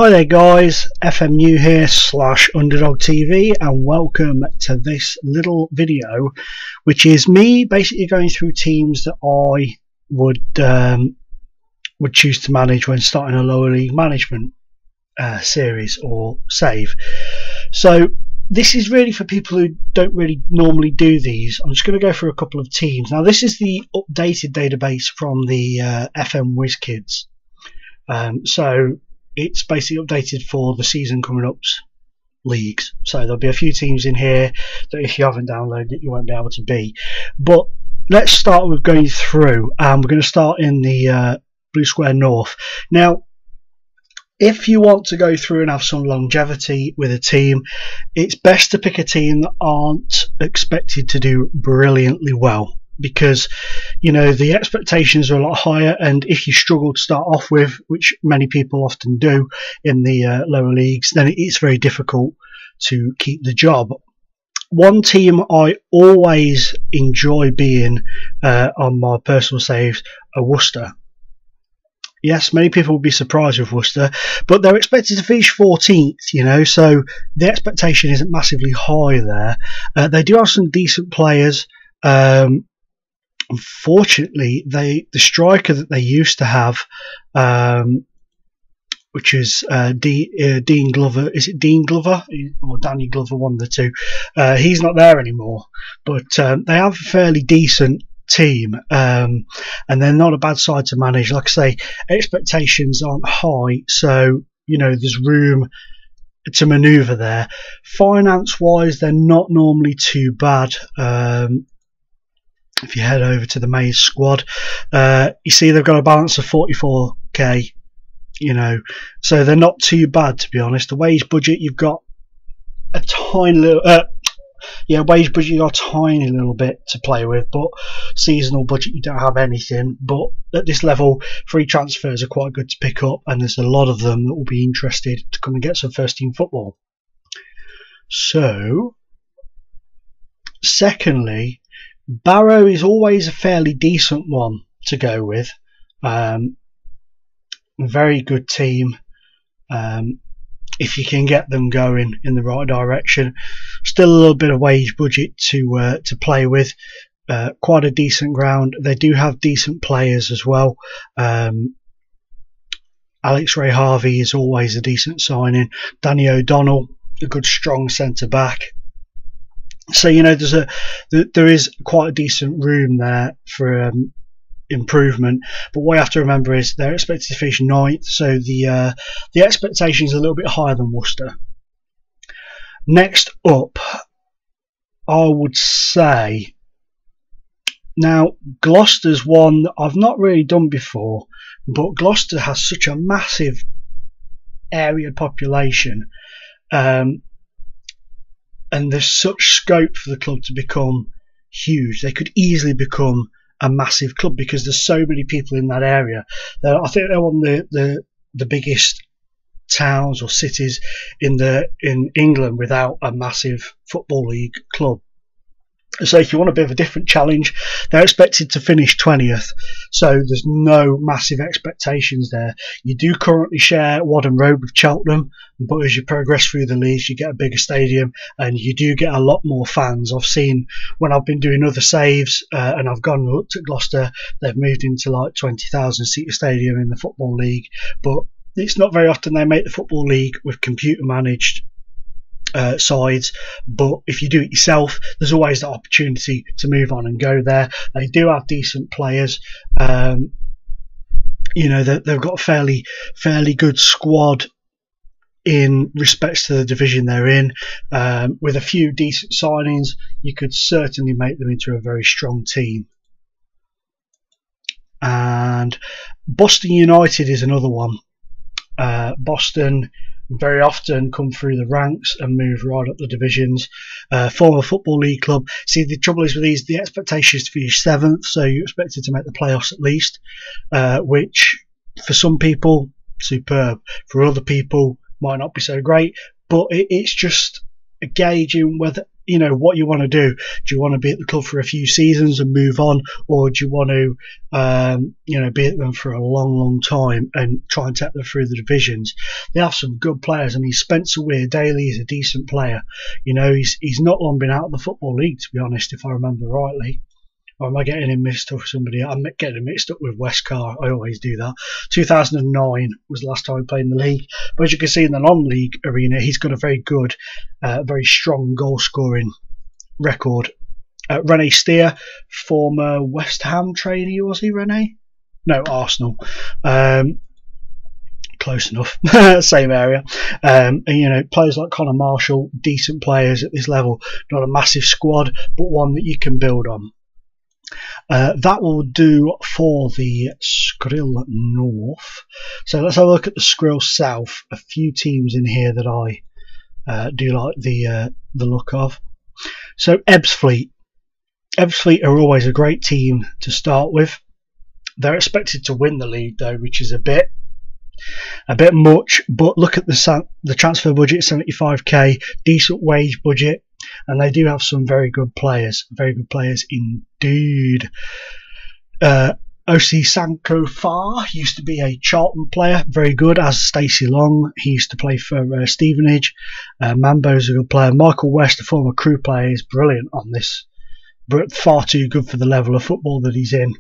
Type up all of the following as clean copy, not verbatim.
Hi there guys, FMU here / Underdog TV, and welcome to this little video which is me basically going through teams that I would choose to manage when starting a lower league management series or save. So this is really for people who don't really normally do these. I'm just going to go through a couple of teams. Now this is the updated database from the FM WizKids. So it's basically updated for the season coming up's leagues. So there'll be a few teams in here that if you haven't downloaded it you won't be able to be. But let's start with going through, and we're going to start in the Blue Square North. Now if you want to go through and have some longevity with a team, it's best to pick a team that aren't expected to do brilliantly well, because you know the expectations are a lot higher, and if you struggle to start off with, which many people often do in the lower leagues, then it's very difficult to keep the job. One team I always enjoy being on my personal saves are Worcester. Yes, many people will be surprised with Worcester, but they're expected to finish 14th, you know, so the expectation isn't massively high there. They do have some decent players. Unfortunately, the striker that they used to have, which is Dean Glover, is it Dean Glover or Danny Glover, one of the two? He's not there anymore, but they have a fairly decent team, and they're not a bad side to manage. Like I say, expectations aren't high, so you know there's room to manoeuvre there. Finance wise, they're not normally too bad. If you head over to the main squad, you see they've got a balance of 44k, you know, so they're not too bad, to be honest. The wage budget, you've got a tiny little wage budget, you got a tiny little bit to play with, but seasonal budget you don't have anything. But at this level, free transfers are quite good to pick up, and there's a lot of them that will be interested to come and get some first team football. So secondly, Barrow is always a fairly decent one to go with. Very good team if you can get them going in the right direction. Still a little bit of wage budget to play with. Quite a decent ground. They do have decent players as well. Alex Ray Harvey is always a decent signing. Danny O'Donnell, a good strong centre back. So you know there is quite a decent room there for improvement. But what you have to remember is they're expected to finish 9th, so the expectation is a little bit higher than Worcester. Next up, I would say, now Gloucester's one that I've not really done before, but Gloucester has such a massive area population. And there's such scope for the club to become huge. They could easily become a massive club because there's so many people in that area. I think they're one of the biggest towns or cities in England without a massive football league club. So if you want a bit of a different challenge, they're expected to finish 20th, so there's no massive expectations there. You do currently share Wadham Road with Cheltenham, but as you progress through the leagues you get a bigger stadium and you do get a lot more fans. I've seen when I've been doing other saves and I've gone and looked at Gloucester, they've moved into like 20,000 seat stadium in the Football League, but it's not very often they make the Football League with computer managed sides. But if you do it yourself, there's always the opportunity to move on and go there. They do have decent players. You know, they've got a fairly good squad in respects to the division they're in. With a few decent signings, you could certainly make them into a very strong team. And Boston United is another one. Boston very often come through the ranks and move right up the divisions. Former Football League club. See, the trouble is with these, the expectation is to finish 7th, so you're expected to make the playoffs at least, which for some people superb, for other people might not be so great, but it's just gauging whether, you know, what you want to do. Do you want to be at the club for a few seasons and move on, or do you want to, you know, be at them for a long, long time and try and take them through the divisions? They have some good players. I mean, Spencer Weir-Daly is a decent player. You know, he's not long been out of the Football League, to be honest, if I remember rightly. Or am I getting him mixed up with somebody? I'm getting him mixed up with Westcar. I always do that. 2009 was the last time he played in the league. But as you can see in the non-league arena, he's got a very good, very strong goal-scoring record. Rene Steer, former West Ham trainee, was he, Rene? No, Arsenal. Close enough. Same area. And, you know, players like Connor Marshall, decent players at this level. Not a massive squad, but one that you can build on. That will do for the Skrill North. So let's have a look at the Skrill South. A few teams in here that I do like the look of. So Ebbsfleet. Ebbsfleet are always a great team to start with. They're expected to win the league though, which is a bit much. But look at the transfer budget, 75k, decent wage budget. And they do have some very good players indeed. OC Sanko Farr used to be a Charlton player, very good, as Stacey Long. He used to play for Stevenage. Mambo's a good player. Michael West, a former Crew player, is brilliant on this, but far too good for the level of football that he's in.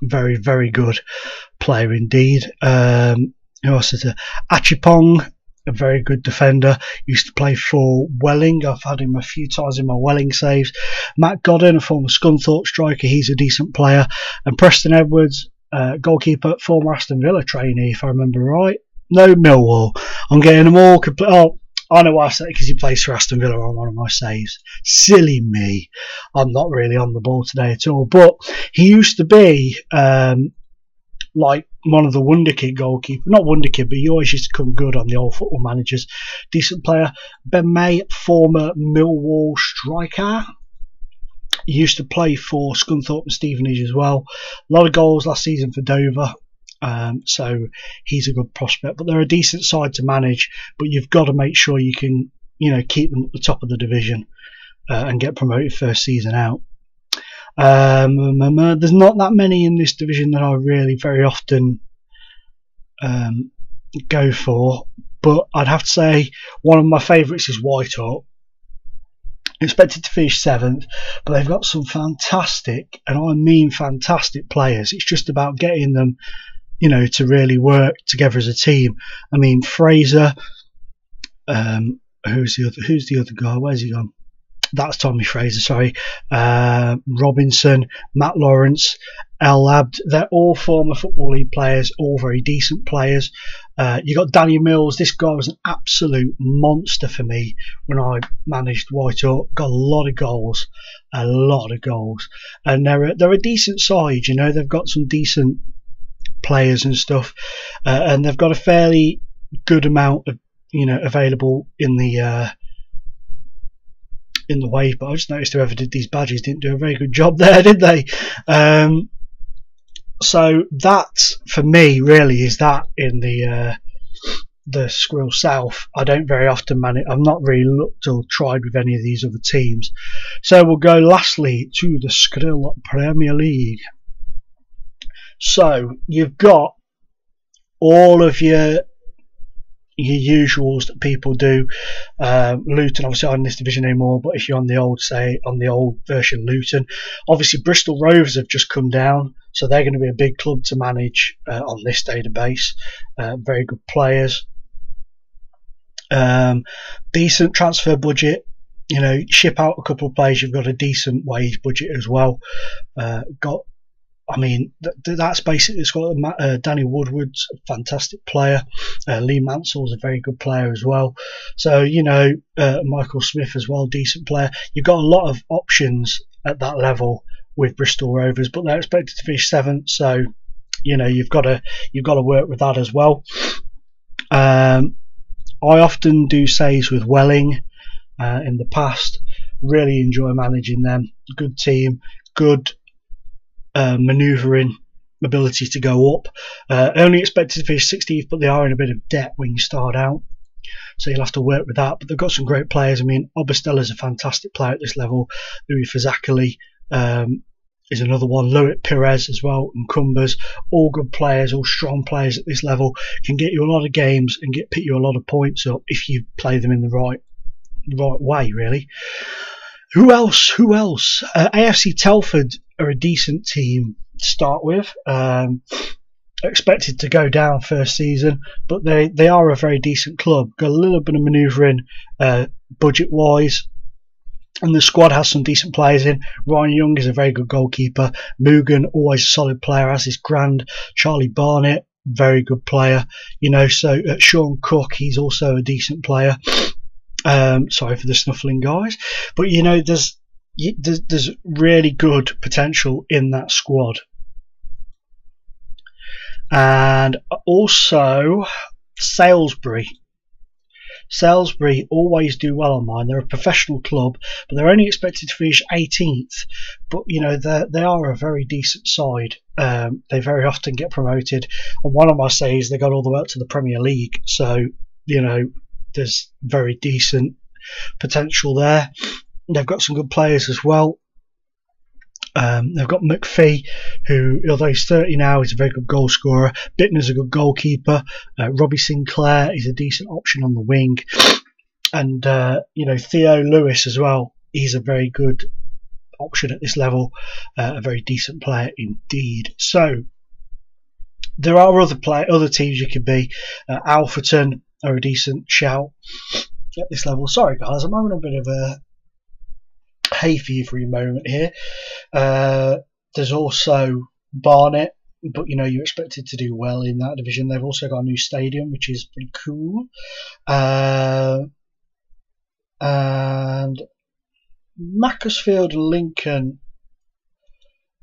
Very, very good player indeed. Who else is there? Achipong, a very good defender, used to play for Welling. I've had him a few times in my Welling saves. Matt Godden, a former Scunthorpe striker, he's a decent player. And Preston Edwards, goalkeeper, former Aston Villa trainee, if I remember right. No, Millwall. I'm getting them all complete. Oh, I know why I said it, because he plays for Aston Villa on one of my saves. Silly me. I'm not really on the ball today at all. But he used to be like one of the wonderkid goalkeepers, not wonderkid, but he always used to come good on the old Football Managers. Decent player. Ben May, former Millwall striker. He used to play for Scunthorpe and Stevenage as well. A lot of goals last season for Dover. So he's a good prospect, but they're a decent side to manage. But you've got to make sure you can, you know, keep them at the top of the division and get promoted first season out. There's not that many in this division that I really very often go for, but I'd have to say one of my favourites is Whitehawk. Expected to finish 7th, but they've got some fantastic, and I mean fantastic players. It's just about getting them, you know, to really work together as a team. I mean, Fraser, who's the other guy? Where's he gone? That's Tommy Fraser, sorry. Robinson, Matt Lawrence, El Abd, they're all former Football League players, all very decent players. You got Danny Mills. This guy was an absolute monster for me when I managed Whitehawk. Got a lot of goals, and they're a decent side. You know, they've got some decent players and stuff, and they've got a fairly good amount of, you know, available in the wave. But I just noticed whoever did these badges didn't do a very good job there, did they? So that for me really is that in the Skrill South. I don't very often manage. I've not really looked or tried with any of these other teams. So we'll go lastly to the Skrill Premier League. So you've got all of your usuals that people do. Luton obviously aren't in this division anymore, but if you're on the old, say on the old version Luton, obviously Bristol Rovers have just come down, so they're going to be a big club to manage on this database. Very good players, decent transfer budget. You know, ship out a couple of players, you've got a decent wage budget as well. I mean, that's basically, it's got Danny Woodward's a fantastic player. Lee Mansell's a very good player as well. So, you know, Michael Smith as well, decent player. You've got a lot of options at that level with Bristol Rovers, but they're expected to finish 7th. So, you know, you've got to work with that as well. I often do saves with Welling in the past. Really enjoy managing them. Good team, good manoeuvring ability to go up. Only expected to finish 16th, but they are in a bit of debt when you start out. so you'll have to work with that. But they've got some great players. I mean, Oberstella's a fantastic player at this level. Louis Fazacoli is another one. Loic Perez as well, and Cumbers, all good players, all strong players at this level, can get you a lot of games and pick you a lot of points up if you play them in the right way, really. Who else? AFC Telford are a decent team to start with. Expected to go down first season, but they are a very decent club. Got a little bit of manoeuvring budget wise, and the squad has some decent players in. Ryan Young is a very good goalkeeper. Mugan, always a solid player, as is Grand. Charlie Barnett, very good player. You know, so Sean Cook, he's also a decent player. Sorry for the snuffling, guys, but you know, there's really good potential in that squad. And also Salisbury always do well on mine. They're a professional club, but they're only expected to finish 18th. But you know, they are a very decent side. They very often get promoted, and one of my says they got all the way up to the Premier League. So you know, there's very decent potential there. They've got some good players as well. They've got McPhee, who, although he's 30 now, is a very good goal scorer. Bittner's a good goalkeeper. Robbie Sinclair is a decent option on the wing. And, you know, Theo Lewis as well. He's a very good option at this level. A very decent player indeed. So, there are other teams you could be. Alfreton are a decent shout at this level. Sorry, guys, I'm having a bit of a hay fever moment here. There's also Barnet, but you know, you're expected to do well in that division. They've also got a new stadium, which is pretty cool. And Macclesfield and Lincoln,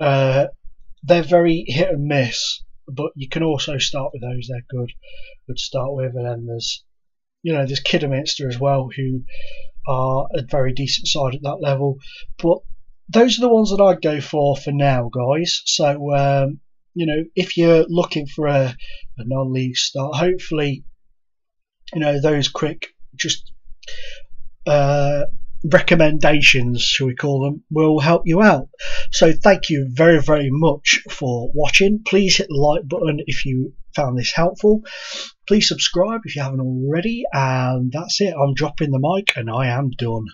they're very hit and miss, but you can also start with those. They're good to start with. And then there's Kidderminster as well, who are a very decent side at that level. But those are the ones that I'd go for now, guys. So, you know, if you're looking for a non-league start, hopefully, you know, those quick just recommendations, shall we call them, will help you out. So thank you very, very much for watching. Please hit the like button if you found this helpful. Please subscribe if you haven't already, and that's it. I'm dropping the mic and I am done.